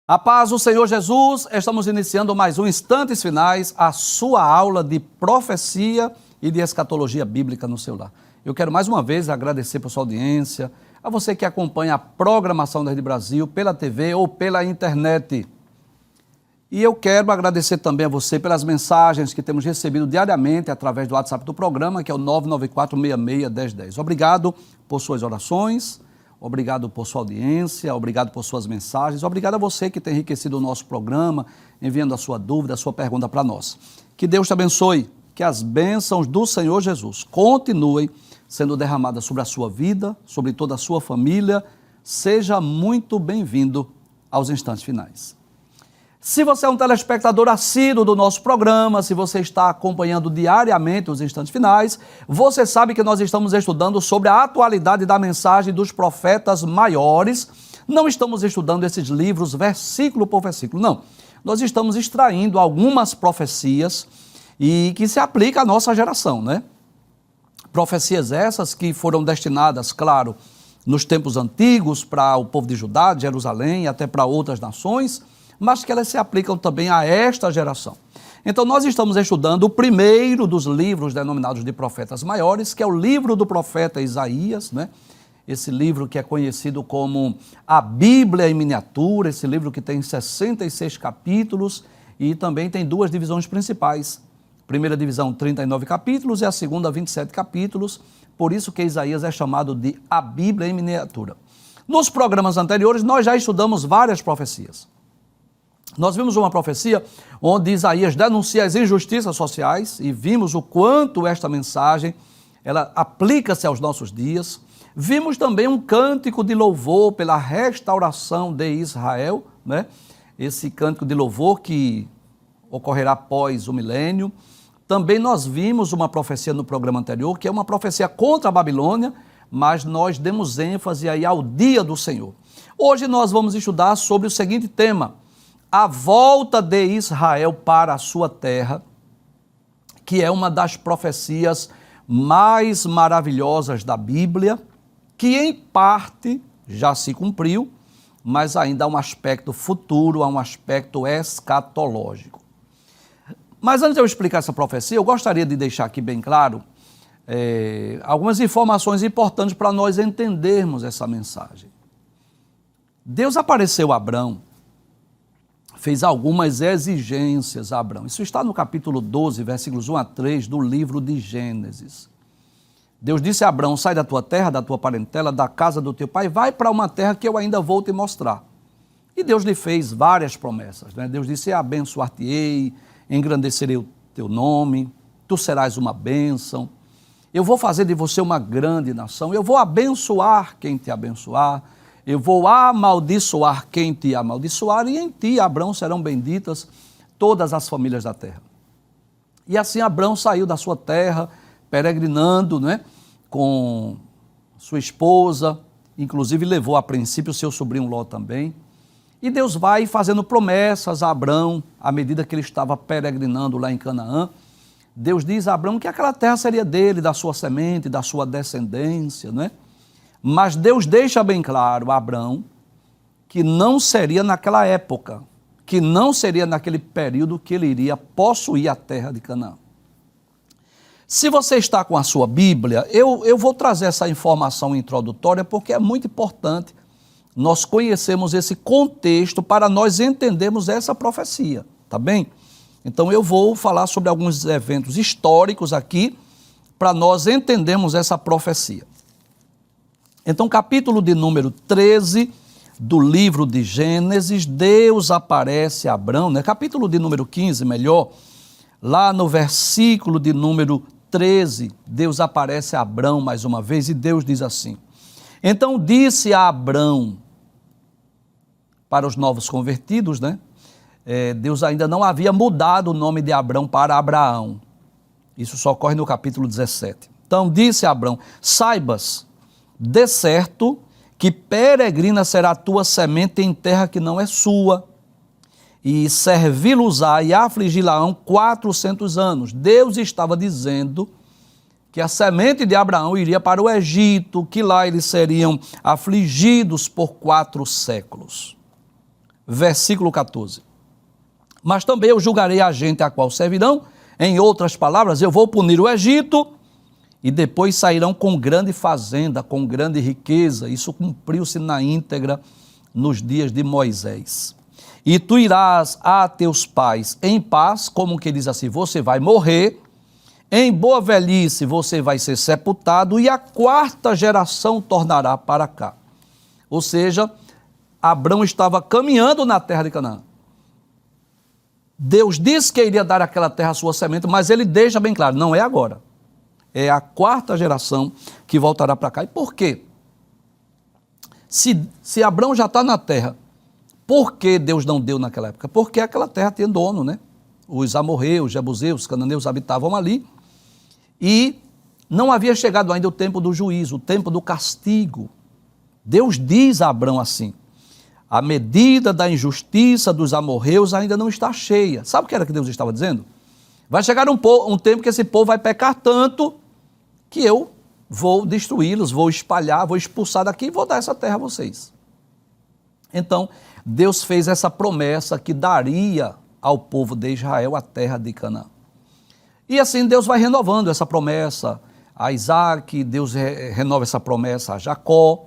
A paz do Senhor Jesus, estamos iniciando mais um Instantes Finais, a sua aula de profecia e de escatologia bíblica no seu lar. Eu quero mais uma vez agradecer por sua audiência, a você que acompanha a programação da Rede Brasil pela TV ou pela internet. E eu quero agradecer também a você pelas mensagens que temos recebido diariamente através do WhatsApp do programa, que é o 994661010. Obrigado por suas orações. Obrigado por sua audiência, obrigado por suas mensagens, obrigado a você que tem enriquecido o nosso programa, enviando a sua dúvida, a sua pergunta para nós. Que Deus te abençoe, que as bênçãos do Senhor Jesus continuem sendo derramadas sobre a sua vida, sobre toda a sua família. Seja muito bem-vindo aos Instantes Finais. Se você é um telespectador assíduo do nosso programa, se você está acompanhando diariamente os Instantes Finais, você sabe que nós estamos estudando sobre a atualidade da mensagem dos profetas maiores. Não estamos estudando esses livros versículo por versículo, não. Nós estamos extraindo algumas profecias e que se aplicam à nossa geração, né? Profecias essas que foram destinadas, claro, nos tempos antigos para o povo de Judá, de Jerusalém e até para outras nações, mas que elas se aplicam também a esta geração. Então nós estamos estudando o primeiro dos livros denominados de profetas maiores, que é o livro do profeta Isaías, né? Esse livro que é conhecido como a Bíblia em miniatura, esse livro que tem 66 capítulos e também tem duas divisões principais. Primeira divisão, 39 capítulos e a segunda, 27 capítulos, por isso que Isaías é chamado de a Bíblia em miniatura. Nos programas anteriores nós já estudamos várias profecias. Nós vimos uma profecia onde Isaías denuncia as injustiças sociais e vimos o quanto esta mensagem ela aplica-se aos nossos dias. Vimos também um cântico de louvor pela restauração de Israel, né? Esse cântico de louvor que ocorrerá após o milênio. Também nós vimos uma profecia no programa anterior, que é uma profecia contra a Babilônia, mas nós demos ênfase aí ao dia do Senhor. Hoje nós vamos estudar sobre o seguinte tema: a volta de Israel para a sua terra, que é uma das profecias mais maravilhosas da Bíblia, que em parte já se cumpriu, mas ainda há um aspecto futuro, há um aspecto escatológico. Mas antes de eu explicar essa profecia, eu gostaria de deixar aqui bem claro algumas informações importantes para nós entendermos essa mensagem. Deus apareceu a Abrão, fez algumas exigências a Abrão. Isso está no capítulo 12, versículos 1 a 3 do livro de Gênesis. Deus disse a Abrão: sai da tua terra, da tua parentela, da casa do teu pai, vai para uma terra que eu ainda vou te mostrar. E Deus lhe fez várias promessas, né? Deus disse: abençoar-te-ei, engrandecerei o teu nome, tu serás uma bênção, eu vou fazer de você uma grande nação, eu vou abençoar quem te abençoar, eu vou amaldiçoar quem te amaldiçoar, e em ti, Abrão, serão benditas todas as famílias da terra. E assim Abrão saiu da sua terra, peregrinando, né, com sua esposa, inclusive levou a princípio o seu sobrinho Ló também. E Deus vai fazendo promessas a Abrão, à medida que ele estava peregrinando lá em Canaã. Deus diz a Abrão que aquela terra seria dele, da sua semente, da sua descendência, né? Mas Deus deixa bem claro a Abrão que não seria naquela época, que não seria naquele período que ele iria possuir a terra de Canaã. Se você está com a sua Bíblia, eu vou trazer essa informação introdutória porque é muito importante nós conhecermos esse contexto para nós entendermos essa profecia, tá bem? Então eu vou falar sobre alguns eventos históricos aqui para nós entendermos essa profecia. Então, capítulo de número 13 do livro de Gênesis, Deus aparece a Abrão, né? Capítulo de número 15, melhor, lá no versículo de número 13, Deus aparece a Abrão mais uma vez e Deus diz assim: então disse a Abrão, para os novos convertidos, né? Deus ainda não havia mudado o nome de Abrão para Abraão. Isso só ocorre no capítulo 17. Então disse a Abrão: saibas, de certo que peregrina será a tua semente em terra que não é sua, e servi-los-á e afligi-la-ão 400 anos. Deus estava dizendo que a semente de Abraão iria para o Egito, que lá eles seriam afligidos por 4 séculos. versículo 14. Mas também eu julgarei a gente a qual servirão, em outras palavras, eu vou punir o Egito, e depois sairão com grande fazenda, com grande riqueza. Isso cumpriu-se na íntegra nos dias de Moisés. E tu irás a teus pais em paz, como que diz assim, você vai morrer, em boa velhice você vai ser sepultado, e a quarta geração tornará para cá. Ou seja, Abrão estava caminhando na terra de Canaã. Deus disse que iria dar aquela terra à sua semente, mas ele deixa bem claro, não é agora. É a quarta geração que voltará para cá. E por quê? Se Abrão já está na terra, por que Deus não deu naquela época? Porque aquela terra tinha dono, né? Os amorreus, jebuseus, os cananeus habitavam ali e não havia chegado ainda o tempo do juízo, o tempo do castigo. Deus diz a Abrão assim, a medida da injustiça dos amorreus ainda não está cheia. Sabe o que era que Deus estava dizendo? Vai chegar um tempo que esse povo vai pecar tanto que eu vou destruí-los, vou espalhar, vou expulsar daqui e vou dar essa terra a vocês. Então, Deus fez essa promessa que daria ao povo de Israel a terra de Canaã. E assim Deus vai renovando essa promessa a Isaac, Deus renova essa promessa a Jacó.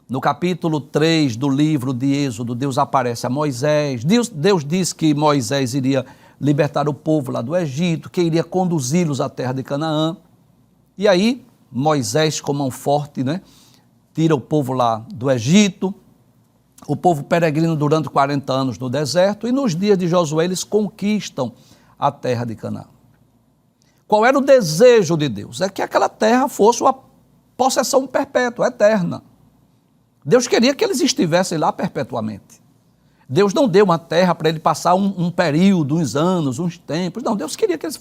No capítulo 3 do livro de Êxodo, Deus aparece a Moisés. Deus diz que Moisés iria libertar o povo lá do Egito, que iria conduzi-los à terra de Canaã. E aí, Moisés, com mão forte, né, tira o povo lá do Egito, o povo peregrina durante 40 anos no deserto, e nos dias de Josué eles conquistam a terra de Canaã. Qual era o desejo de Deus? É que aquela terra fosse uma possessão perpétua, eterna. Deus queria que eles estivessem lá perpetuamente. Deus não deu uma terra para ele passar um período, uns anos, uns tempos. Não, Deus queria que eles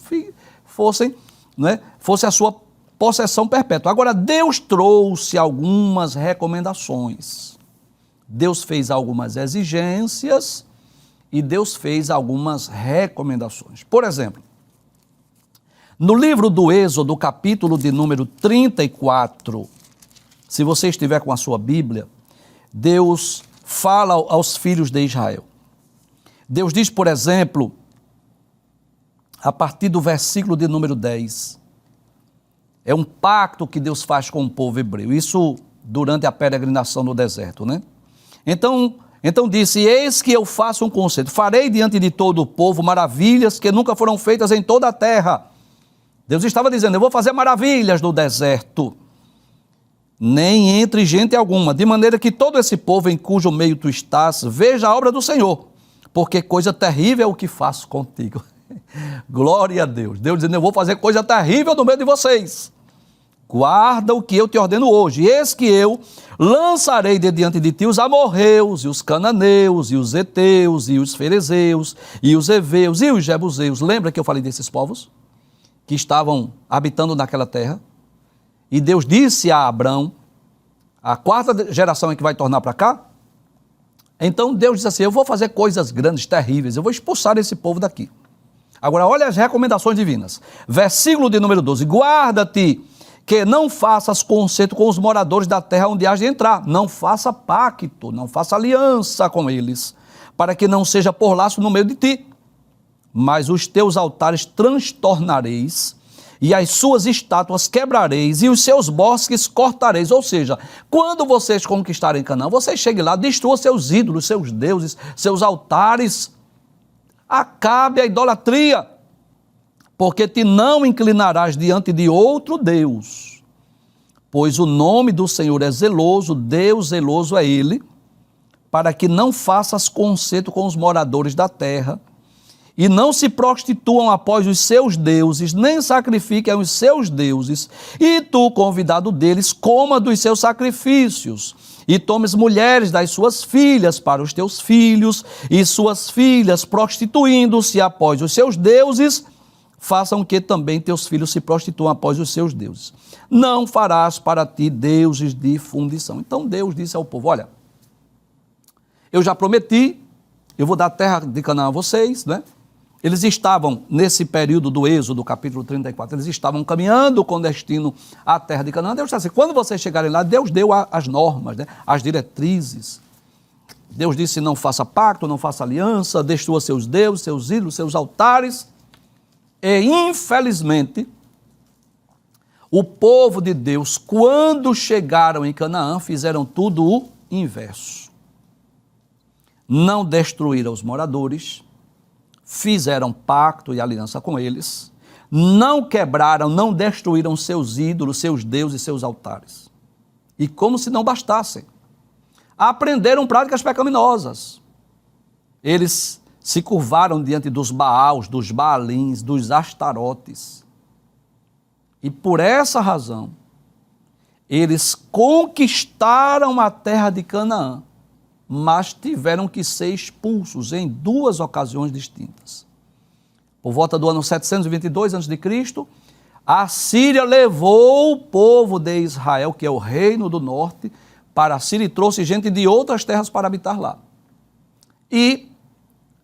fossem, né, fosse a sua possessão perpétua. Agora, Deus trouxe algumas recomendações. Deus fez algumas exigências e Deus fez algumas recomendações. Por exemplo, no livro do Êxodo, capítulo de número 34, se você estiver com a sua Bíblia, Deus fala aos filhos de Israel. Deus diz, por exemplo, a partir do versículo de número 10, é um pacto que Deus faz com o povo hebreu, isso durante a peregrinação no deserto, né? Então disse, eis que eu faço um concerto, farei diante de todo o povo maravilhas que nunca foram feitas em toda a terra. Deus estava dizendo, eu vou fazer maravilhas no deserto, nem entre gente alguma, de maneira que todo esse povo em cujo meio tu estás, veja a obra do Senhor, porque coisa terrível é o que faço contigo. Glória a Deus. Deus dizendo, eu vou fazer coisa terrível no meio de vocês. Guarda o que eu te ordeno hoje. Eis que eu lançarei de diante de ti os amorreus, e os cananeus, e os heteus, e os ferezeus, e os heveus, e os jebuseus. Lembra que eu falei desses povos que estavam habitando naquela terra? E Deus disse a Abrão, a quarta geração é que vai tornar para cá. Então Deus disse assim, eu vou fazer coisas grandes, terríveis, eu vou expulsar esse povo daqui. Agora olha as recomendações divinas. Versículo de número 12, guarda-te que não faças concerto com os moradores da terra onde has de entrar, não faça pacto, não faça aliança com eles, para que não seja por laço no meio de ti, mas os teus altares transtornareis, e as suas estátuas quebrareis, e os seus bosques cortareis. Ou seja, quando vocês conquistarem Canaã, vocês cheguem lá, destruam seus ídolos, seus deuses, seus altares, acabe a idolatria, porque te não inclinarás diante de outro Deus, pois o nome do Senhor é zeloso, Deus zeloso é Ele, para que não faças concerto com os moradores da terra, e não se prostituam após os seus deuses, nem sacrifiquem aos seus deuses, e tu, convidado deles, coma dos seus sacrifícios, e tomes mulheres das suas filhas para os teus filhos, e suas filhas, prostituindo-se após os seus deuses, façam que também teus filhos se prostituam após os seus deuses. Não farás para ti deuses de fundição. Então Deus disse ao povo, olha, eu já prometi, eu vou dar a terra de Canaã a vocês, né? Eles estavam, nesse período do Êxodo, capítulo 34, eles estavam caminhando com destino à terra de Canaã. Deus disse assim, quando vocês chegarem lá, Deus deu as normas, né? As diretrizes. Deus disse: não faça pacto, não faça aliança, destrua seus deuses, seus ídolos, seus altares. E, infelizmente, o povo de Deus, quando chegaram em Canaã, fizeram tudo o inverso. Não destruíram os moradores, fizeram pacto e aliança com eles, não quebraram, não destruíram seus ídolos, seus deuses e seus altares. E como se não bastassem, aprenderam práticas pecaminosas. Eles se curvaram diante dos Baals, dos Baalins, dos Astarotes. E por essa razão, eles conquistaram a terra de Canaã, mas tiveram que ser expulsos em duas ocasiões distintas. Por volta do ano 722 a.C., a Síria levou o povo de Israel, que é o reino do norte, para a Síria e trouxe gente de outras terras para habitar lá. E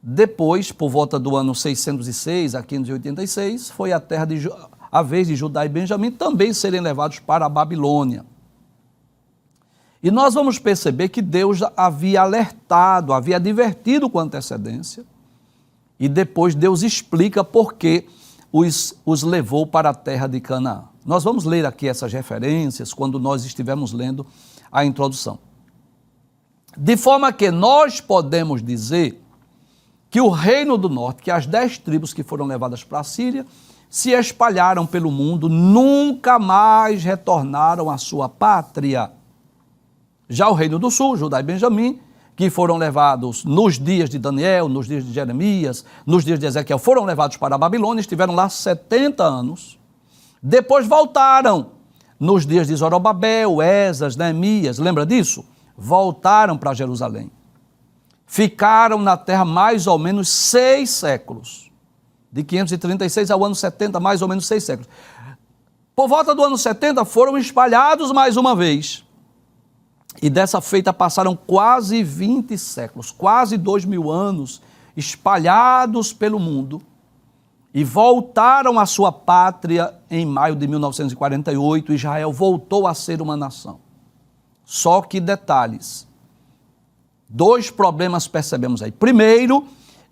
depois, por volta do ano 606 a 586, foi a vez de Judá e Benjamim também serem levados para a Babilônia. E nós vamos perceber que Deus havia alertado, havia advertido com antecedência, e depois Deus explica por que os levou para a terra de Canaã. Nós vamos ler aqui essas referências quando nós estivermos lendo a introdução. De forma que nós podemos dizer que o reino do norte, que as 10 tribos que foram levadas para a Síria, se espalharam pelo mundo, nunca mais retornaram à sua pátria. Já o reino do sul, Judá e Benjamim, que foram levados nos dias de Daniel, nos dias de Jeremias, nos dias de Ezequiel, foram levados para a Babilônia, estiveram lá 70 anos. Depois voltaram nos dias de Zorobabel, Esdras, Neemias, lembra disso? Voltaram para Jerusalém. Ficaram na terra mais ou menos 6 séculos. De 536 ao ano 70, mais ou menos 6 séculos. Por volta do ano 70, foram espalhados mais uma vez. E dessa feita passaram quase 20 séculos, quase 2000 anos, espalhados pelo mundo, e voltaram à sua pátria em maio de 1948, Israel voltou a ser uma nação. Só que detalhes, 2 problemas percebemos aí. Primeiro,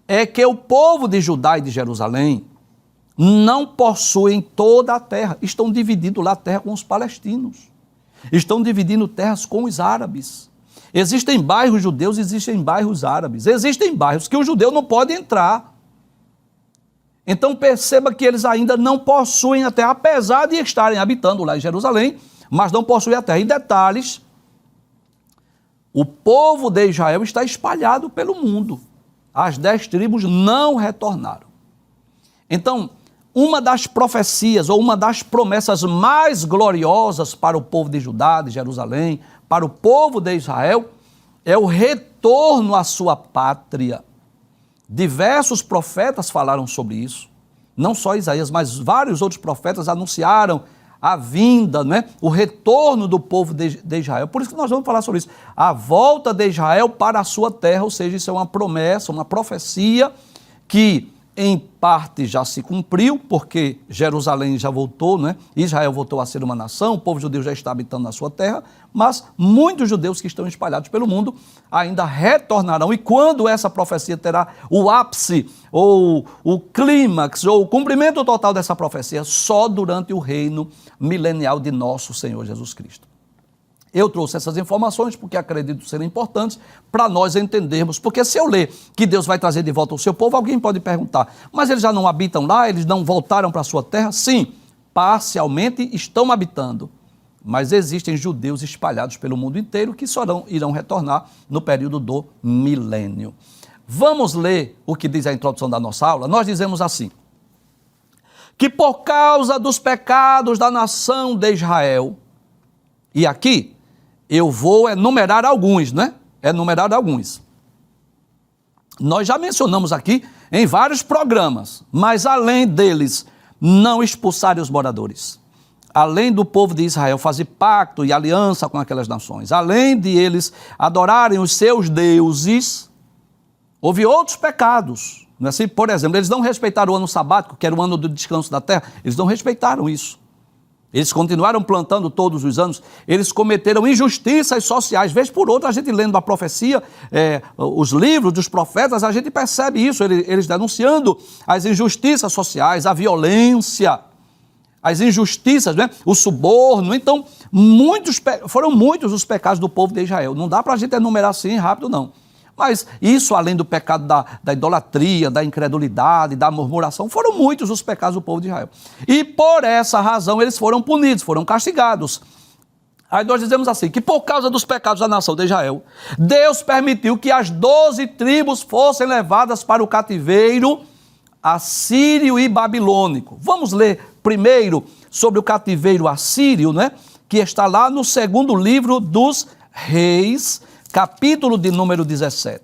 é que o povo de Judá e de Jerusalém não possuem toda a terra, estão dividindo lá a terra com os palestinos. Estão dividindo terras com os árabes. Existem bairros judeus, existem bairros árabes. Existem bairros que o judeu não pode entrar. Então perceba que eles ainda não possuem a terra, apesar de estarem habitando lá em Jerusalém, mas não possuem a terra. E detalhes, o povo de Israel está espalhado pelo mundo. As 10 tribos não retornaram. Então, uma das profecias ou uma das promessas mais gloriosas para o povo de Judá, de Jerusalém, para o povo de Israel, é o retorno à sua pátria. Diversos profetas falaram sobre isso, não só Isaías, mas vários outros profetas anunciaram a vinda, né? O retorno do povo de Israel. Por isso que nós vamos falar sobre isso. A volta de Israel para a sua terra, ou seja, isso é uma promessa, uma profecia que em parte já se cumpriu, porque Jerusalém já voltou, né? Israel voltou a ser uma nação, o povo judeu já está habitando na sua terra, mas muitos judeus que estão espalhados pelo mundo ainda retornarão. E quando essa profecia terá o ápice, ou o clímax, ou o cumprimento total dessa profecia? Só durante o reino milenial de nosso Senhor Jesus Cristo. Eu trouxe essas informações porque acredito serem importantes para nós entendermos, porque se eu ler que Deus vai trazer de volta o seu povo, alguém pode perguntar, mas eles já não habitam lá, eles não voltaram para a sua terra? Sim, parcialmente estão habitando, mas existem judeus espalhados pelo mundo inteiro que só irão retornar no período do milênio. Vamos ler o que diz a introdução da nossa aula? Nós dizemos assim, que por causa dos pecados da nação de Israel, e aqui eu vou enumerar alguns, né? Enumerar alguns. Nós já mencionamos aqui em vários programas, mas além deles não expulsarem os moradores, além do povo de Israel fazer pacto e aliança com aquelas nações, além de eles adorarem os seus deuses, houve outros pecados. Não é assim? Por exemplo, eles não respeitaram o ano sabático, que era o ano do descanso da terra, eles não respeitaram isso. Eles continuaram plantando todos os anos, eles cometeram injustiças sociais. Vez por outra, a gente lendo a profecia, os livros dos profetas, a gente percebe isso, eles denunciando as injustiças sociais, a violência, as injustiças, né? O suborno. Então, foram muitos os pecados do povo de Israel. Não dá para a gente enumerar assim rápido, não. Mas isso, além do pecado da idolatria, da incredulidade, da murmuração, foram muitos os pecados do povo de Israel. E por essa razão eles foram punidos, foram castigados. Aí nós dizemos assim, que por causa dos pecados da nação de Israel, Deus permitiu que as 12 tribos fossem levadas para o cativeiro assírio e babilônico. Vamos ler primeiro sobre o cativeiro assírio, né? Que está lá no segundo livro dos Reis, capítulo de número 17.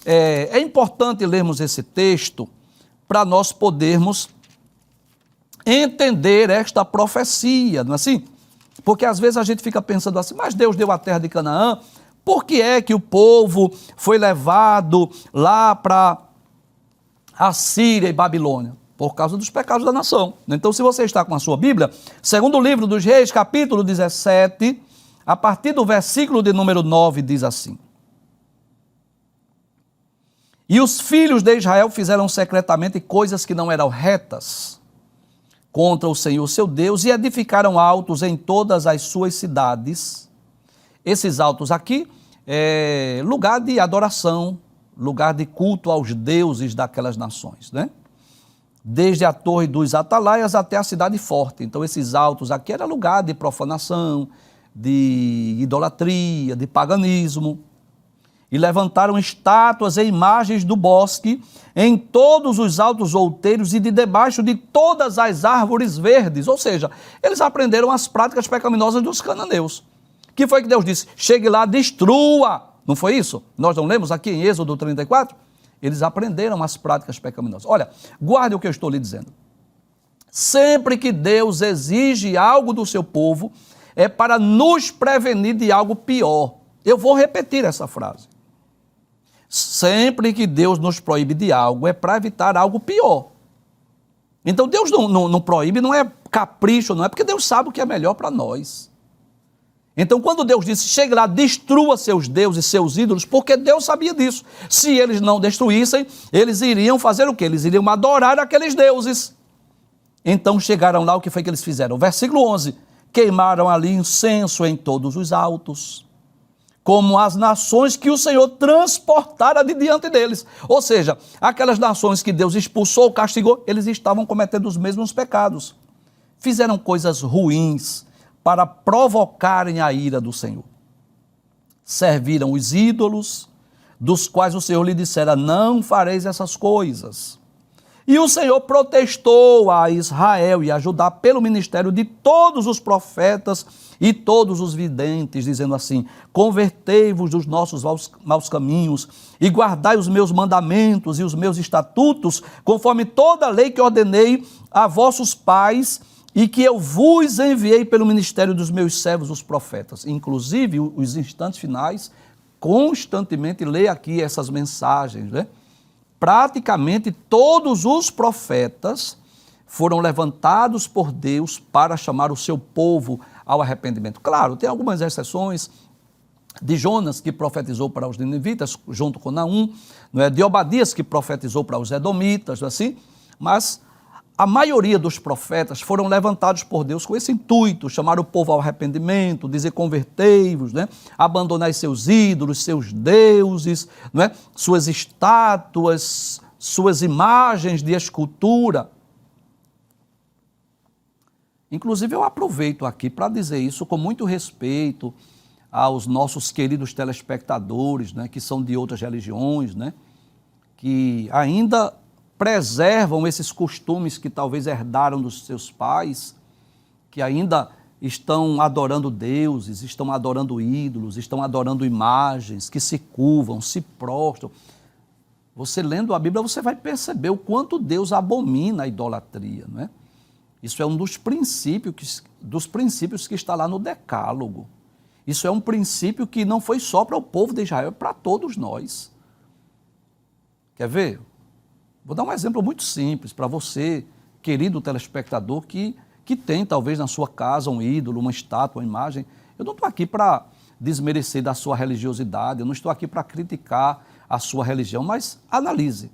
É importante lermos esse texto para nós podermos entender esta profecia, não é assim? Porque às vezes a gente fica pensando assim, mas Deus deu a terra de Canaã, por que é que o povo foi levado lá para a Síria e Babilônia? Por causa dos pecados da nação. Então, se você está com a sua Bíblia, segundo livro dos Reis, capítulo 17, a partir do versículo de número 9, diz assim: E os filhos de Israel fizeram secretamente coisas que não eram retas contra o Senhor seu Deus e edificaram altos em todas as suas cidades. Esses altos aqui é lugar de adoração, lugar de culto aos deuses daquelas nações, né? Desde a torre dos atalaias até a cidade forte. Então esses altos aqui era lugar de profanação, de idolatria, de paganismo. E levantaram estátuas e imagens do bosque em todos os altos outeiros e de debaixo de todas as árvores verdes. Ou seja, eles aprenderam as práticas pecaminosas dos cananeus. Que foi que Deus disse? Chegue lá, destrua. Não foi isso? Nós não lemos aqui em Êxodo 34? Eles aprenderam as práticas pecaminosas. Olha, guarde o que eu estou lhe dizendo. Sempre que Deus exige algo do seu povo, é para nos prevenir de algo pior. Eu vou repetir essa frase. Sempre que Deus nos proíbe de algo, é para evitar algo pior. Então Deus não proíbe, não é capricho, não é porque Deus sabe o que é melhor para nós. Então quando Deus disse, chegue lá, destrua seus deuses, seus ídolos, porque Deus sabia disso. Se eles não destruíssem, eles iriam fazer o quê? Eles iriam adorar aqueles deuses. Então chegaram lá, o que foi que eles fizeram? Versículo 11, queimaram ali incenso em todos os altos, como as nações que o Senhor transportara de diante deles. Ou seja, aquelas nações que Deus expulsou, castigou, eles estavam cometendo os mesmos pecados. Fizeram coisas ruins para provocarem a ira do Senhor. Serviram os ídolos, dos quais o Senhor lhe dissera, não fareis essas coisas. E o Senhor protestou a Israel e a Judá pelo ministério de todos os profetas e todos os videntes, dizendo assim, convertei-vos dos nossos maus caminhos e guardai os meus mandamentos e os meus estatutos, conforme toda a lei que ordenei a vossos pais e que eu vos enviei pelo ministério dos meus servos, os profetas. Inclusive, os instantes finais, constantemente lê aqui essas mensagens, né? Praticamente todos os profetas foram levantados por Deus para chamar o seu povo ao arrependimento. Claro, tem algumas exceções de Jonas, que profetizou para os ninivitas, junto com Naum, não é? De Obadias, que profetizou para os edomitas, assim, mas a maioria dos profetas foram levantados por Deus com esse intuito, chamar o povo ao arrependimento, dizer convertei-vos, né? Abandonai seus ídolos, seus deuses, não é? Suas estátuas, suas imagens de escultura. Inclusive eu aproveito aqui para dizer isso com muito respeito aos nossos queridos telespectadores, né? Que são de outras religiões, né? Que ainda preservam esses costumes que talvez herdaram dos seus pais, que ainda estão adorando deuses, estão adorando ídolos, estão adorando imagens, que se curvam, se prostram. Você lendo a Bíblia, você vai perceber o quanto Deus abomina a idolatria, não é? Isso é um dos princípios que está lá no Decálogo. Isso é um princípio que não foi só para o povo de Israel, é para todos nós. Quer ver? Vou dar um exemplo muito simples para você, querido telespectador, que que tem talvez na sua casa um ídolo, uma estátua, uma imagem. Eu não estou aqui para desmerecer da sua religiosidade, eu não estou aqui para criticar a sua religião, mas analise.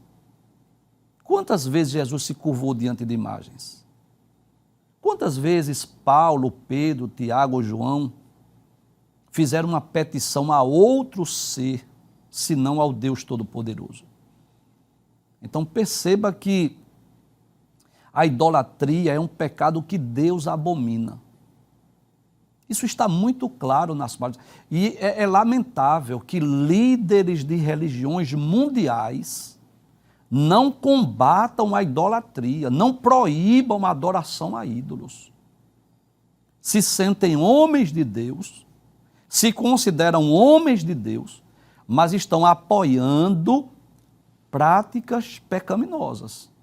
Quantas vezes Jesus se curvou diante de imagens? Quantas vezes Paulo, Pedro, Tiago ou João fizeram uma petição a outro ser, senão ao Deus Todo-Poderoso? Então perceba que a idolatria é um pecado que Deus abomina. Isso está muito claro nas páginas. E é lamentável que líderes de religiões mundiais não combatam a idolatria, não proíbam a adoração a ídolos. Se sentem homens de Deus, se consideram homens de Deus, mas estão apoiando práticas pecaminosas.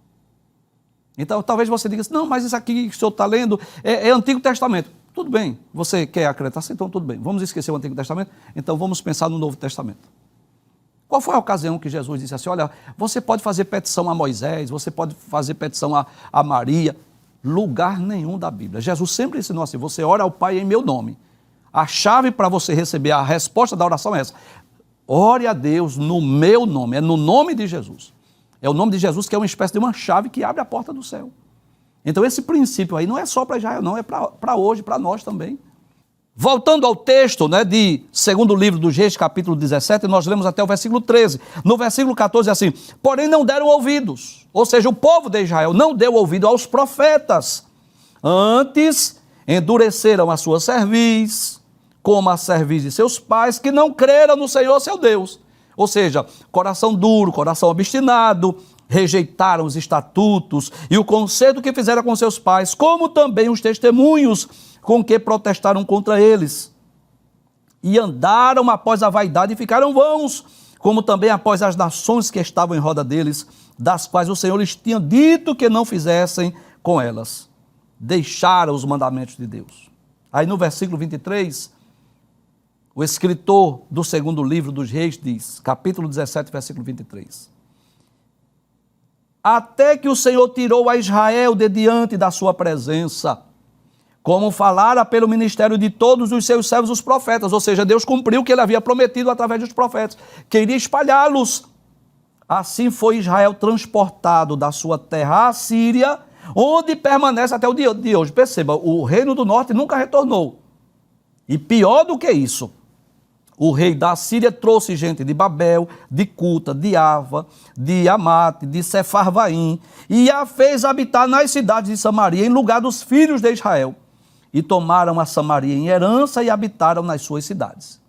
Então, talvez você diga assim, não, mas isso aqui que o senhor está lendo é Antigo Testamento. Tudo bem, você quer acreditar assim? Então tudo bem, vamos esquecer o Antigo Testamento, então vamos pensar no Novo Testamento. Qual foi a ocasião que Jesus disse assim, olha, você pode fazer petição a Moisés, você pode fazer petição a Maria, lugar nenhum da Bíblia. Jesus sempre ensinou assim, você ora ao Pai em meu nome. A chave para você receber a resposta da oração é essa, ore a Deus no meu nome, é no nome de Jesus. É o nome de Jesus que é uma espécie de uma chave que abre a porta do céu. Então esse princípio aí não é só para Israel, não, é para hoje, para nós também. Voltando ao texto, de segundo livro dos Reis, capítulo 17, nós lemos até o versículo 13. No versículo 14 é assim, porém não deram ouvidos, ou seja, o povo de Israel não deu ouvido aos profetas. Antes endureceram a sua cerviz, como a cerviz de seus pais, que não creram no Senhor seu Deus. Ou seja, coração duro, coração obstinado, rejeitaram os estatutos e o concerto que fizeram com seus pais, como também os testemunhos com que protestaram contra eles. E andaram após a vaidade e ficaram vãos, como também após as nações que estavam em roda deles, das quais o Senhor lhes tinha dito que não fizessem com elas. Deixaram os mandamentos de Deus. Aí no versículo 23, o escritor do segundo livro dos Reis diz, capítulo 17, versículo 23. Até que o Senhor tirou a Israel de diante da sua presença, como falara pelo ministério de todos os seus servos, os profetas. Ou seja, Deus cumpriu o que ele havia prometido através dos profetas, que iria espalhá-los. Assim foi Israel transportado da sua terra à Síria, onde permanece até o dia de hoje. Perceba, o reino do norte nunca retornou. E pior do que isso, o rei da Síria trouxe gente de Babel, de Cuta, de Ava, de Amate, de Sefarvaim, e a fez habitar nas cidades de Samaria, em lugar dos filhos de Israel. E tomaram a Samaria em herança e habitaram nas suas cidades.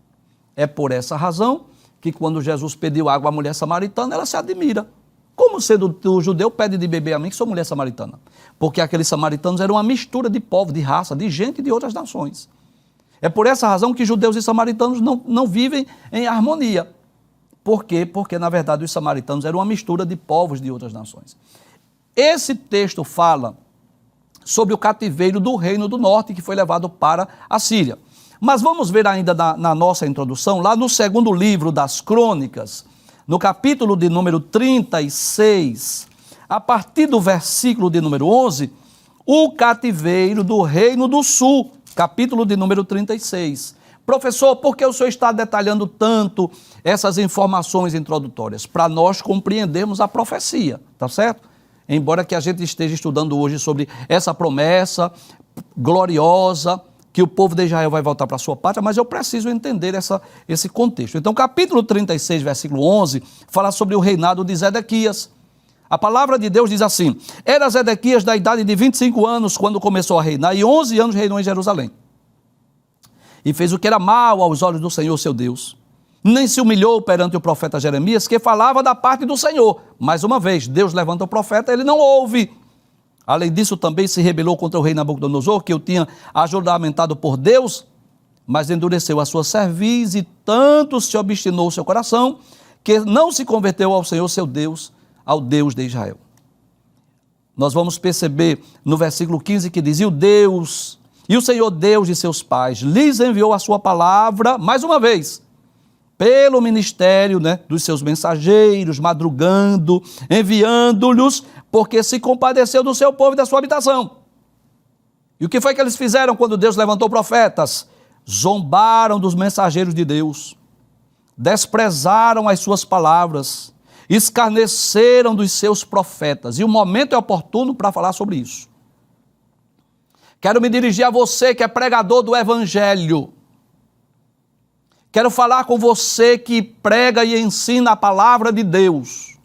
É por essa razão que quando Jesus pediu água à mulher samaritana, ela se admira. Como sendo o judeu pede de beber a mim, que sou mulher samaritana? Porque aqueles samaritanos eram uma mistura de povo, de raça, de gente de outras nações. É por essa razão que judeus e samaritanos não vivem em harmonia. Por quê? Porque, na verdade, os samaritanos eram uma mistura de povos de outras nações. Esse texto fala sobre o cativeiro do reino do norte, que foi levado para a Síria. Mas vamos ver ainda na nossa introdução, lá no segundo livro das Crônicas, no capítulo de número 36, a partir do versículo de número 11, o cativeiro do reino do sul, capítulo de número 36. Professor, por que o senhor está detalhando tanto essas informações introdutórias? Para nós compreendermos a profecia, tá certo? Embora que a gente esteja estudando hoje sobre essa promessa gloriosa, que o povo de Israel vai voltar para a sua pátria, mas eu preciso entender esse contexto. Então, capítulo 36, versículo 11, fala sobre o reinado de Zedequias. A palavra de Deus diz assim, era Zedequias da idade de 25 anos quando começou a reinar, e 11 anos reinou em Jerusalém. E fez o que era mal aos olhos do Senhor, seu Deus. Nem se humilhou perante o profeta Jeremias, que falava da parte do Senhor. Mais uma vez, Deus levanta o profeta, ele não ouve. Além disso, também se rebelou contra o rei Nabucodonosor, que o tinha ajuramentado por Deus, mas endureceu a sua cerviz e tanto se obstinou o seu coração, que não se converteu ao Senhor, seu Deus, ao Deus de Israel. Nós vamos perceber no versículo 15 que diz, e o Senhor Deus de seus pais lhes enviou a sua palavra, mais uma vez, pelo ministério dos seus mensageiros, madrugando, enviando-lhes, porque se compadeceu do seu povo e da sua habitação. E o que foi que eles fizeram quando Deus levantou profetas? Zombaram dos mensageiros de Deus, desprezaram as suas palavras, escarneceram dos seus profetas. E o momento é oportuno para falar sobre isso. Quero me dirigir a você que é pregador do Evangelho. Quero falar com você que prega e ensina a palavra de Deus.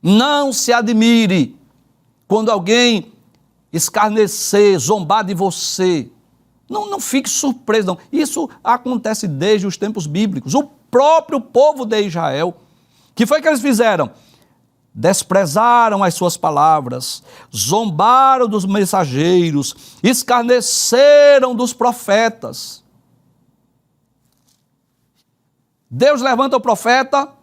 Não se admire quando alguém escarnecer, zombar de você. Não fique surpreso, não. Isso acontece desde os tempos bíblicos. O próprio povo de Israel, que foi que eles fizeram? Desprezaram as suas palavras, zombaram dos mensageiros, escarneceram dos profetas. Deus levanta o profeta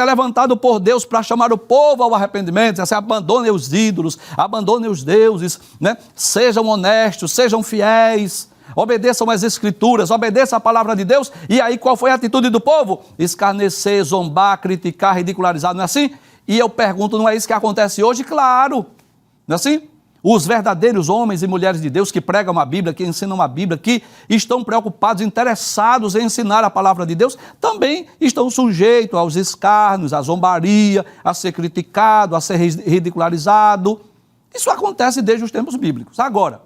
é levantado por Deus para chamar o povo ao arrependimento, assim, abandonem os ídolos, abandonem os deuses, né? Sejam honestos, sejam fiéis, obedeçam às escrituras, obedeçam a palavra de Deus. E aí qual foi a atitude do povo? Escarnecer, zombar, criticar, ridicularizar, não é assim? E eu pergunto, não é isso que acontece hoje? Claro, não é assim? Os verdadeiros homens e mulheres de Deus que pregam a Bíblia, que ensinam a Bíblia, que estão preocupados, interessados em ensinar a palavra de Deus, também estão sujeitos aos escárnios, à zombaria, a ser criticado, a ser ridicularizado. Isso acontece desde os tempos bíblicos. Agora,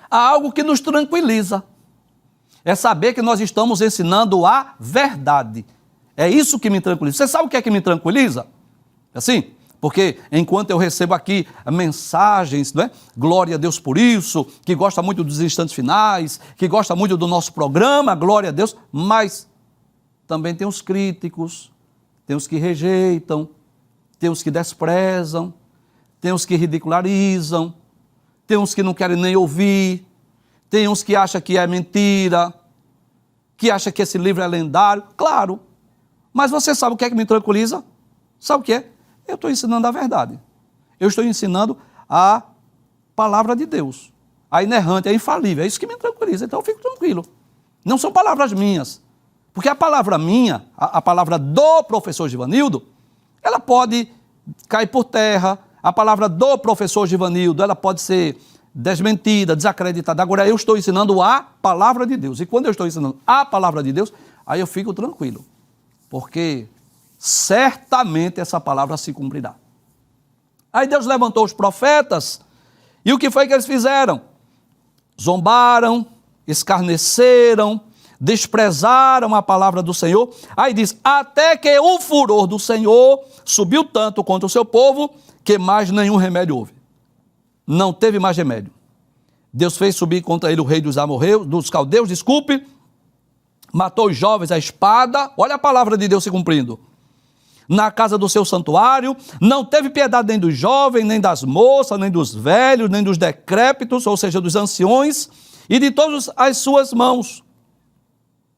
há algo que nos tranquiliza. É saber que nós estamos ensinando a verdade. É isso que me tranquiliza. Você sabe o que é que me tranquiliza? Assim? Porque enquanto eu recebo aqui mensagens, não é? Glória a Deus por isso, que gosta muito dos instantes finais, que gosta muito do nosso programa, glória a Deus, mas também tem os críticos, tem os que rejeitam, tem os que desprezam, tem os que ridicularizam, tem uns que não querem nem ouvir, tem uns que acham que é mentira, que acham que esse livro é lendário, claro, mas você sabe o que é que me tranquiliza? Sabe o que é? Eu estou ensinando a verdade. Eu estou ensinando a palavra de Deus. A inerrante, a infalível. É isso que me tranquiliza. Então eu fico tranquilo. Não são palavras minhas. Porque a palavra minha, a palavra do professor Givanildo, ela pode cair por terra. A palavra do professor Givanildo, ela pode ser desmentida, desacreditada. Agora eu estou ensinando a palavra de Deus. E quando eu estou ensinando a palavra de Deus, aí eu fico tranquilo. Porque certamente essa palavra se cumprirá. Aí Deus levantou os profetas, e o que foi que eles fizeram? Zombaram, escarneceram, desprezaram a palavra do Senhor. Aí diz, até que o furor do Senhor subiu tanto contra o seu povo, que mais nenhum remédio houve. Não teve mais remédio. Deus fez subir contra ele o rei dos amorreus, dos caldeus, matou os jovens à espada. Olha a palavra de Deus se cumprindo. Na casa do seu santuário, não teve piedade nem dos jovens, nem das moças, nem dos velhos, nem dos decrépitos, ou seja, dos anciões, e de todas as suas mãos.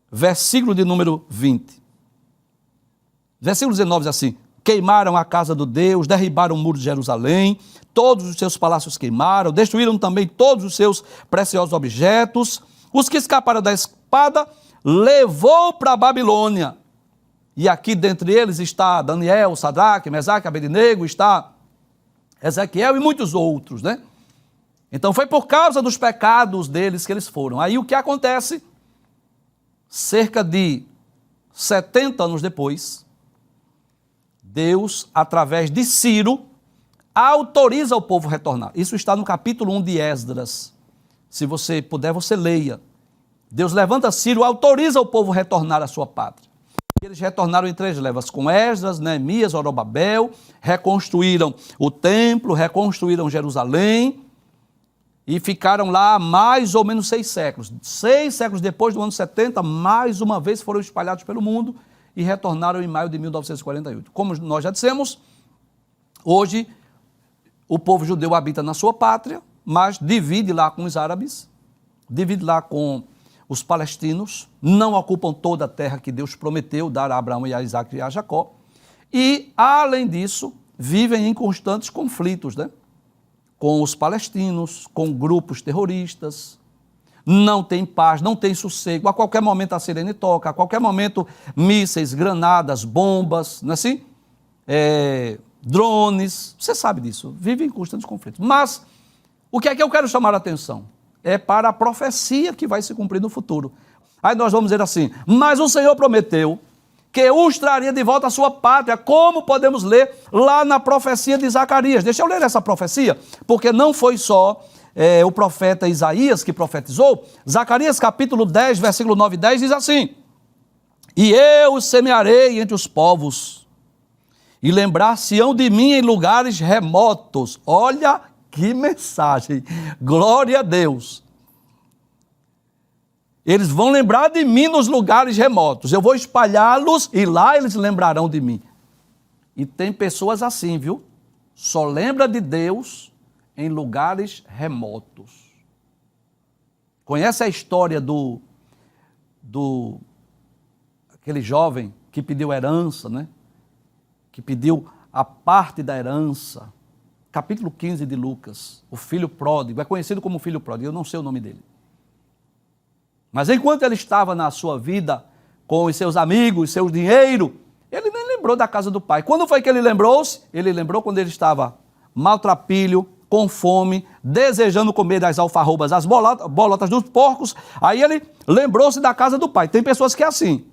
Versículo de número 20. Versículo 19 diz assim, queimaram a casa do Deus, derribaram o muro de Jerusalém, todos os seus palácios queimaram, destruíram também todos os seus preciosos objetos, os que escaparam da espada, levou para a Babilônia. E aqui dentre eles está Daniel, Sadraque, Mesaque, Abednego, está Ezequiel e muitos outros, né? Então foi por causa dos pecados deles que eles foram. Aí o que acontece? Cerca de 70 anos depois, Deus, através de Ciro, autoriza o povo a retornar. Isso está no capítulo 1 de Esdras. Se você puder, você leia. Deus levanta Ciro, autoriza o povo a retornar à sua pátria. Eles retornaram em 3 levas, com Esdras, Neemias, Zorobabel, reconstruíram o templo, reconstruíram Jerusalém e ficaram lá mais ou menos 6 séculos. 6 séculos depois do ano 70, mais uma vez foram espalhados pelo mundo e retornaram em maio de 1948. Como nós já dissemos, hoje o povo judeu habita na sua pátria, mas divide lá com os árabes, divide lá com os palestinos, não ocupam toda a terra que Deus prometeu dar a Abraão e a Isaac e a Jacó. E, além disso, vivem em constantes conflitos, né? Com os palestinos, com grupos terroristas. Não tem paz, não tem sossego. A qualquer momento a sirene toca, a qualquer momento mísseis, granadas, bombas, não é assim? Drones, você sabe disso. Vivem em constantes conflitos. Mas O que é que eu quero chamar a atenção? É para a profecia que vai se cumprir no futuro. Aí nós vamos dizer assim, mas o Senhor prometeu que os traria de volta à sua pátria, como podemos ler lá na profecia de Zacarias. Deixa eu ler essa profecia, porque não foi só o profeta Isaías que profetizou. Zacarias capítulo 10, versículo 9 e 10 diz assim, e eu os semearei entre os povos, e lembrar-se-ão de mim em lugares remotos. Olha que mensagem, glória a Deus. Eles vão lembrar de mim nos lugares remotos. Eu vou espalhá-los e lá eles lembrarão de mim. E tem pessoas assim, viu? Só lembra de Deus em lugares remotos. Conhece a história aquele jovem que pediu herança, né? Que pediu a parte da herança. Capítulo 15 de Lucas. O filho pródigo. É conhecido como filho pródigo. Eu não sei o nome dele. Mas enquanto ele estava na sua vida, com os seus amigos, seu dinheiro, ele nem lembrou da casa do pai. Quando foi que ele lembrou-se? Ele lembrou quando ele estava maltrapilho, com fome, desejando comer das alfarrobas, as bolotas dos porcos. Aí ele lembrou-se da casa do pai. Tem pessoas que é assim.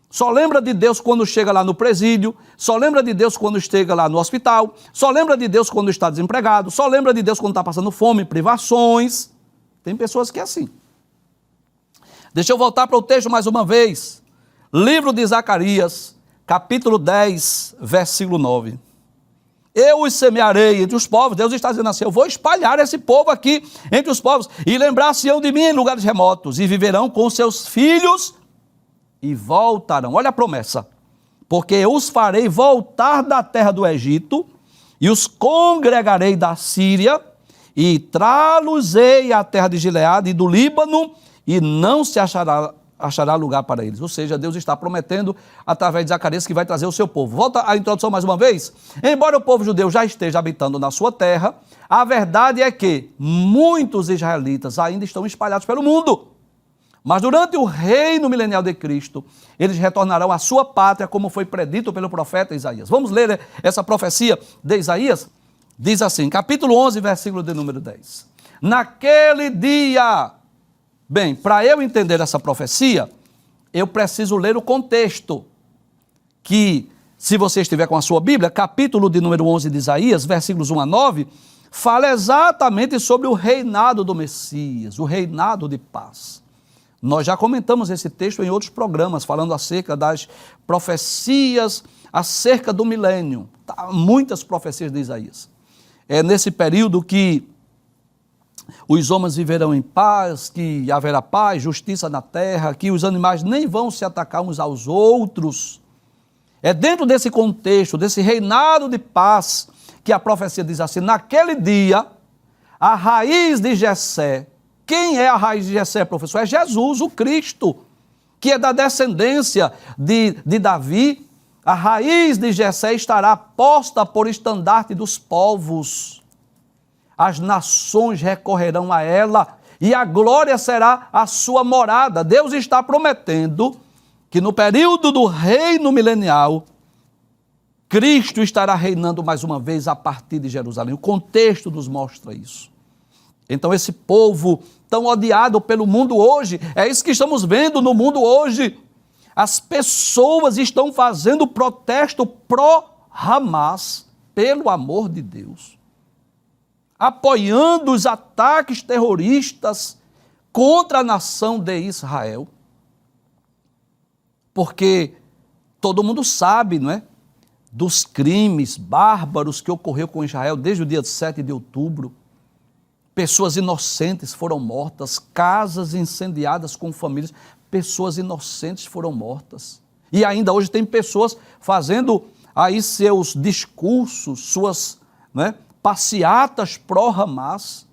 Só lembra de Deus quando chega lá no presídio, só lembra de Deus quando chega lá no hospital, só lembra de Deus quando está desempregado, só lembra de Deus quando está passando fome, privações. Tem pessoas que é assim. Deixa eu voltar para o texto mais uma vez. Livro de Zacarias, capítulo 10, versículo 9. Eu os semearei entre os povos. Deus está dizendo assim, eu vou espalhar esse povo aqui entre os povos, e lembrar-se-ão de mim em lugares remotos, e viverão com seus filhos, e voltarão. Olha a promessa. Porque eu os farei voltar da terra do Egito, e os congregarei da Síria, e trá-los-ei à terra de Gileade e do Líbano, e não se achará lugar para eles. Ou seja, Deus está prometendo, através de Zacarias, que vai trazer o seu povo. Volta à introdução mais uma vez. Embora o povo judeu já esteja habitando na sua terra, a verdade é que muitos israelitas ainda estão espalhados pelo mundo. Mas durante o reino milenial de Cristo, eles retornarão à sua pátria, como foi predito pelo profeta Isaías. Vamos ler essa profecia de Isaías? Diz assim, capítulo 11, versículo de número 10. Naquele dia... Bem, para eu entender essa profecia, eu preciso ler o contexto, que, se você estiver com a sua Bíblia, capítulo de número 11 de Isaías, versículos 1 a 9, fala exatamente sobre o reinado do Messias, o reinado de paz. Nós já comentamos esse texto em outros programas, falando acerca das profecias, acerca do milênio. Muitas profecias de Isaías. É nesse período que os homens viverão em paz, que haverá paz, justiça na terra, que os animais nem vão se atacar uns aos outros. É dentro desse contexto, desse reinado de paz, que a profecia diz assim, naquele dia, a raiz de Jessé. Quem é a raiz de Jessé, professor? É Jesus, o Cristo, que é da descendência de Davi. A raiz de Jessé estará posta por estandarte dos povos. As nações recorrerão a ela e a glória será a sua morada. Deus está prometendo que no período do reino milenial, Cristo estará reinando mais uma vez a partir de Jerusalém. O contexto nos mostra isso. Então esse povo tão odiado pelo mundo hoje, é isso que estamos vendo no mundo hoje. As pessoas estão fazendo protesto pró-Hamas, pelo amor de Deus, apoiando os ataques terroristas contra a nação de Israel. Porque todo mundo sabe, não é? Dos crimes bárbaros que ocorreu com Israel desde o dia 7 de outubro. Pessoas inocentes foram mortas, casas incendiadas com famílias, pessoas inocentes foram mortas. E ainda hoje tem pessoas fazendo aí seus discursos, suas, né, passeatas pró-Hamas.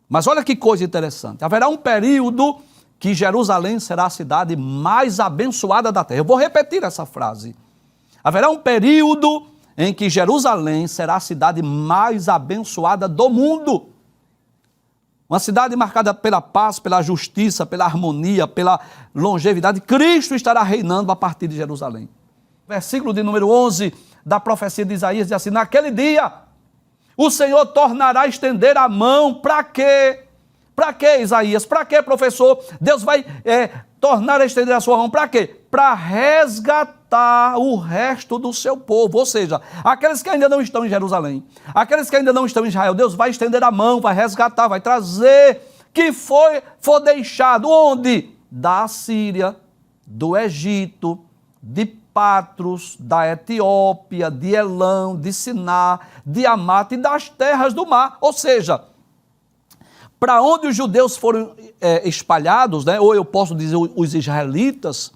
Mas olha que coisa interessante, haverá um período que Jerusalém será a cidade mais abençoada da terra. Eu vou repetir essa frase. Haverá um período em que Jerusalém será a cidade mais abençoada do mundo. Uma cidade marcada pela paz, pela justiça, pela harmonia, pela longevidade. Cristo estará reinando a partir de Jerusalém. Versículo de número 11 da profecia de Isaías diz assim, naquele dia, O Senhor tornará a estender a mão. Para quê? Para quê, Isaías? Para quê, professor? Deus vai tornar a estender a sua mão. Para quê? Para resgatar o resto do seu povo. Ou seja, aqueles que ainda não estão em Jerusalém, aqueles que ainda não estão em Israel, Deus vai estender a mão, vai resgatar, vai trazer que for deixado. Onde? Da Síria, do Egito, de Patros, da Etiópia, de Elão, de Siná, de Amate e das terras do mar. Ou seja, para onde os judeus foram espalhados, né? Ou eu posso dizer os israelitas,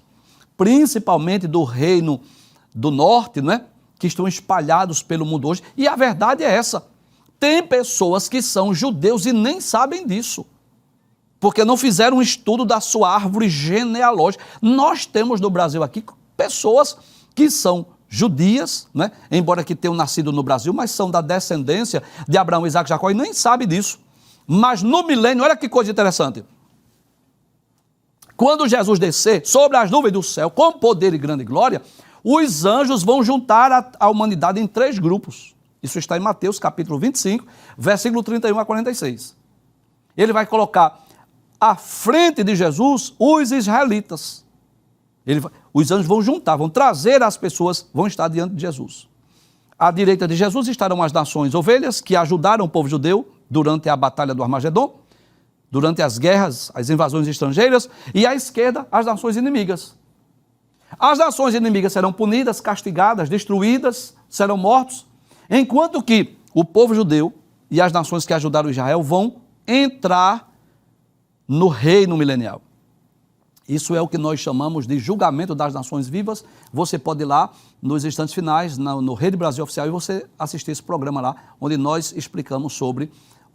principalmente do reino do norte, né? Que estão espalhados pelo mundo hoje. E a verdade é essa: tem pessoas que são judeus e nem sabem disso, porque não fizeram um estudo da sua árvore genealógica. Nós temos no Brasil aqui pessoas que são judias, né? Embora que tenham nascido no Brasil, mas são da descendência de Abraão, Isaque e Jacó e nem sabem disso. Mas no milênio, olha que coisa interessante. Quando Jesus descer sobre as nuvens do céu com poder e grande glória, os anjos vão juntar a humanidade em 3 grupos. Isso está em Mateus capítulo 25, versículo 31 a 46. Ele vai colocar à frente de Jesus os israelitas. Os anjos vão juntar, vão trazer as pessoas, vão estar diante de Jesus. À direita de Jesus estarão as nações ovelhas, que ajudaram o povo judeu durante a batalha do Armagedon, durante as guerras, as invasões estrangeiras, e à esquerda as nações inimigas. As nações inimigas serão punidas, castigadas, destruídas, serão mortos, enquanto que o povo judeu e as nações que ajudaram Israel vão entrar no reino milenial. Isso é o que nós chamamos de julgamento das nações vivas. Você pode ir lá nos instantes finais, no Rede Brasil Oficial, e você assistir esse programa lá, onde nós explicamos sobre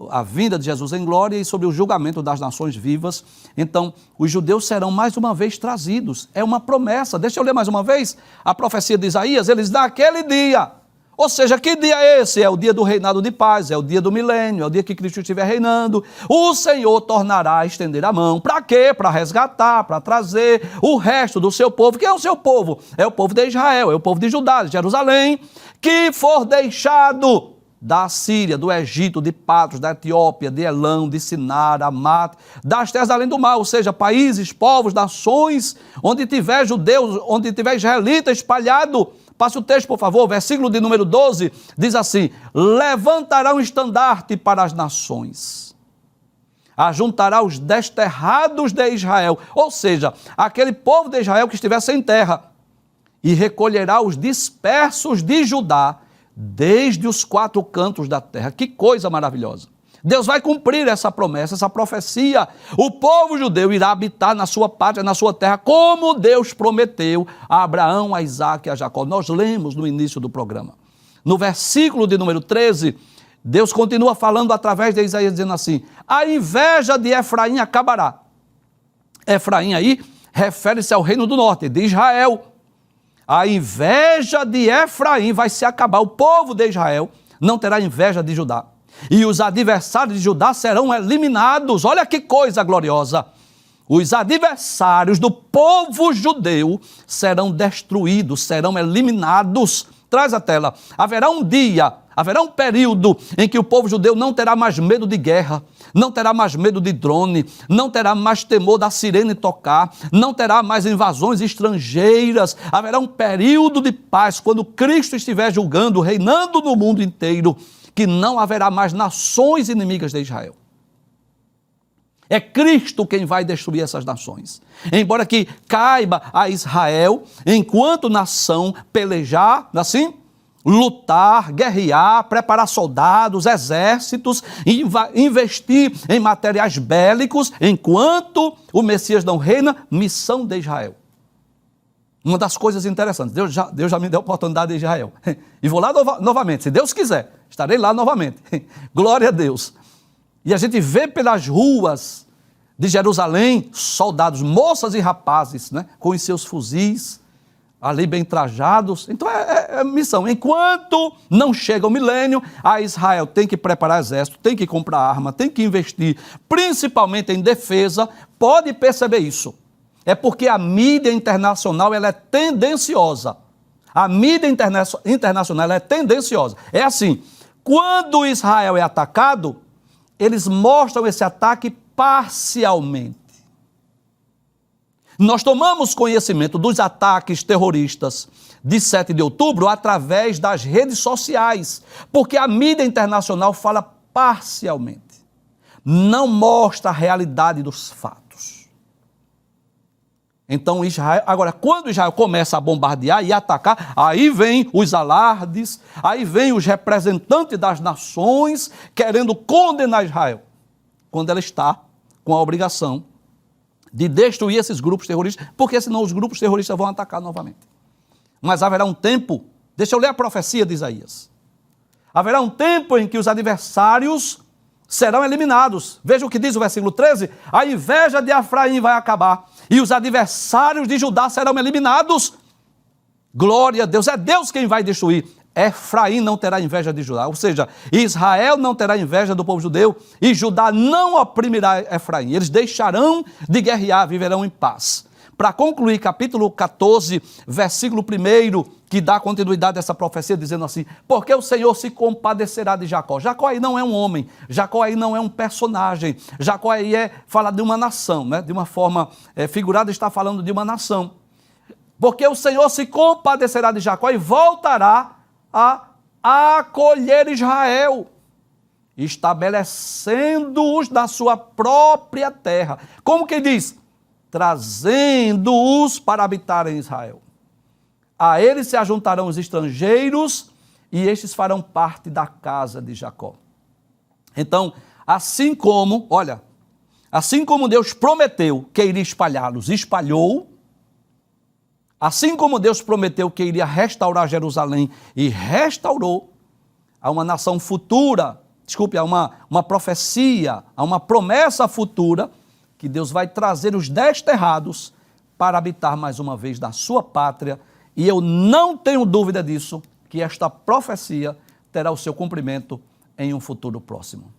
a vinda de Jesus em glória e sobre o julgamento das nações vivas. Então, os judeus serão mais uma vez trazidos. É uma promessa. Deixa eu ler mais uma vez a profecia de Isaías. Eles naquele dia. Ou seja, que dia é esse? É o dia do reinado de paz, é o dia do milênio, é o dia que Cristo estiver reinando. O Senhor tornará a estender a mão. Para quê? Para resgatar, para trazer o resto do seu povo. Quem é o seu povo? É o povo de Israel, é o povo de Judá, de Jerusalém, que for deixado da Síria, do Egito, de Patros, da Etiópia, de Elão, de Sinar, Amate, das terras além do mar, ou seja, países, povos, nações, onde tiver judeus, onde tiver israelita espalhado. Passe o texto, por favor, versículo de número 12, diz assim: levantará um estandarte para as nações, ajuntará os desterrados de Israel, ou seja, aquele povo de Israel que estiver sem terra, e recolherá os dispersos de Judá, desde os 4 cantos da terra. Que coisa maravilhosa! Deus vai cumprir essa promessa, essa profecia. O povo judeu irá habitar na sua pátria, na sua terra, como Deus prometeu a Abraão, a Isaque e a Jacó. Nós lemos no início do programa. No versículo de número 13, Deus continua falando através de Isaías, dizendo assim: a inveja de Efraim acabará. Efraim aí refere-se ao reino do norte, de Israel. A inveja de Efraim vai se acabar. O povo de Israel não terá inveja de Judá. E os adversários de Judá serão eliminados. Olha que coisa gloriosa. Os adversários do povo judeu serão destruídos, serão eliminados. Traz a tela. Haverá um dia, haverá um período em que o povo judeu não terá mais medo de guerra, não terá mais medo de drone, não terá mais temor da sirene tocar, não terá mais invasões estrangeiras. Haverá um período de paz quando Cristo estiver julgando, reinando no mundo inteiro, que não haverá mais nações inimigas de Israel. É Cristo quem vai destruir essas nações. Embora que caiba a Israel, enquanto nação, pelejar, assim, lutar, guerrear, preparar soldados, exércitos, investir em materiais bélicos, enquanto o Messias não reina, missão de Israel. Uma das coisas interessantes, Deus já me deu a oportunidade de Israel. E vou lá novamente, se Deus quiser, estarei lá novamente. Glória a Deus. E a gente vê pelas ruas de Jerusalém soldados, moças e rapazes, né, com os seus fuzis, ali bem trajados. Então é missão. Enquanto não chega o milênio, a Israel tem que preparar exército, tem que comprar arma, tem que investir, principalmente em defesa. Pode perceber isso. É porque a mídia internacional ela é tendenciosa. A mídia internacional ela é tendenciosa. É assim, Quando Israel é atacado, eles mostram esse ataque parcialmente. Nós tomamos conhecimento dos ataques terroristas de 7 de outubro através das redes sociais, porque a mídia internacional fala parcialmente, não mostra a realidade dos fatos. Então, agora, quando Israel começa a bombardear e atacar, aí vem os alardes, aí vem os representantes das nações querendo condenar Israel, quando ela está com a obrigação de destruir esses grupos terroristas, porque senão os grupos terroristas vão atacar novamente. Mas haverá um tempo, deixa eu ler a profecia de Isaías, haverá um tempo em que os adversários serão eliminados. Veja o que diz o versículo 13, a inveja de Efraim vai acabar, e os adversários de Judá serão eliminados. Glória a Deus, é Deus quem vai destruir. Efraim não terá inveja de Judá, ou seja, Israel não terá inveja do povo judeu, e Judá não oprimirá Efraim, eles deixarão de guerrear, viverão em paz. Para concluir, capítulo 14, versículo 1, que dá continuidade a essa profecia, dizendo assim, porque o Senhor se compadecerá de Jacó. Jacó aí não é um homem, Jacó aí não é um personagem, Jacó aí fala de uma nação, né? De uma forma figurada, está falando de uma nação. Porque o Senhor se compadecerá de Jacó e voltará a acolher Israel, estabelecendo-os na sua própria terra. Como que diz? Trazendo-os para habitar em Israel. A eles se ajuntarão os estrangeiros e estes farão parte da casa de Jacó. Então, assim como Deus prometeu que iria espalhá-los, espalhou. Assim como Deus prometeu que iria restaurar Jerusalém e restaurou, há uma nação futura, há uma profecia, há uma promessa futura, que Deus vai trazer os desterrados para habitar mais uma vez na sua pátria, e eu não tenho dúvida disso, que esta profecia terá o seu cumprimento em um futuro próximo.